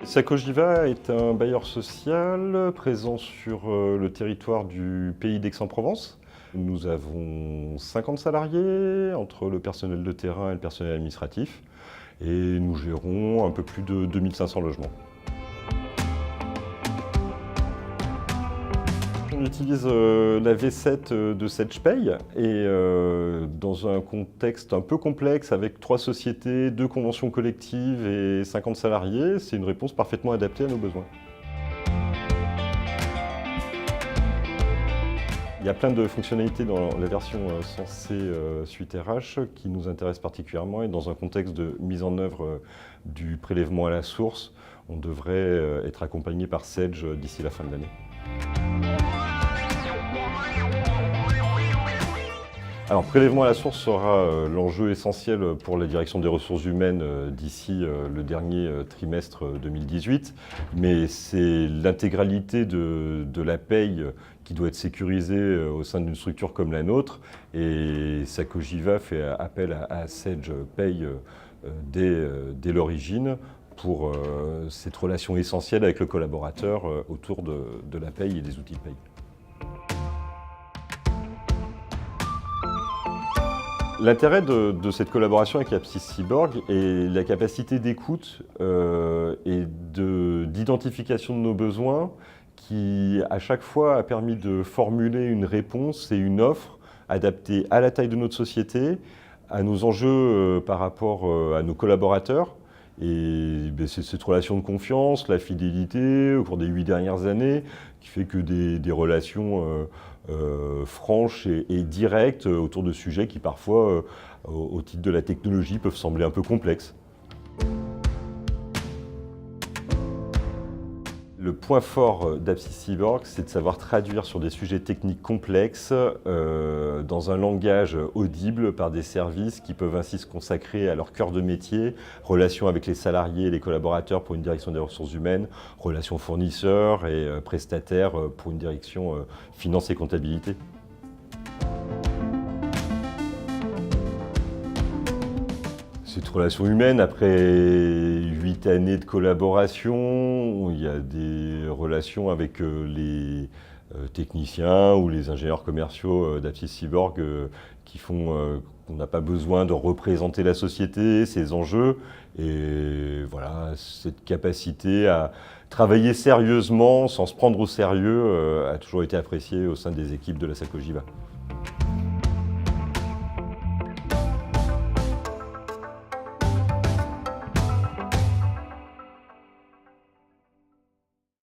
Sacogiva est un bailleur social présent sur le territoire du pays d'Aix-en-Provence. Nous avons 50 salariés entre le personnel de terrain et le personnel administratif et nous gérons un peu plus de 2500 logements. On utilise la V7 de SedgePay et dans un contexte un peu complexe avec 3 sociétés, 2 conventions collectives et 50 salariés, c'est une réponse parfaitement adaptée à nos besoins. Il y a plein de fonctionnalités dans la version censée Suite RH qui nous intéressent particulièrement et dans un contexte de mise en œuvre du prélèvement à la source, on devrait être accompagné par Sedge d'ici la fin de l'année. Alors, prélèvement à la source sera l'enjeu essentiel pour la direction des ressources humaines d'ici le dernier trimestre 2018, mais c'est l'intégralité de la paye qui doit être sécurisée au sein d'une structure comme la nôtre, et Sacogiva fait appel à Sedge Pay dès l'origine pour cette relation essentielle avec le collaborateur autour de la paye et des outils de paye. L'intérêt de cette collaboration avec Apsys Cyborg est la capacité d'écoute et d'identification de nos besoins qui, à chaque fois, a permis de formuler une réponse et une offre adaptée à la taille de notre société, à nos enjeux par rapport à nos collaborateurs. Et c'est cette relation de confiance, la fidélité au cours des 8 dernières années qui fait que des relations franches et directes autour de sujets qui parfois, au titre de la technologie, peuvent sembler un peu complexes. Le point fort d'Apsys Cyborg, c'est de savoir traduire sur des sujets techniques complexes dans un langage audible par des services qui peuvent ainsi se consacrer à leur cœur de métier, relations avec les salariés et les collaborateurs pour une direction des ressources humaines, relations fournisseurs et prestataires pour une direction finance et comptabilité. Cette relation humaine, après 8 années de collaboration, il y a des relations avec les techniciens ou les ingénieurs commerciaux d'Apsys Cyborg qui font qu'on n'a pas besoin de représenter la société, ses enjeux. Et voilà, cette capacité à travailler sérieusement, sans se prendre au sérieux, a toujours été appréciée au sein des équipes de la Sacogiva.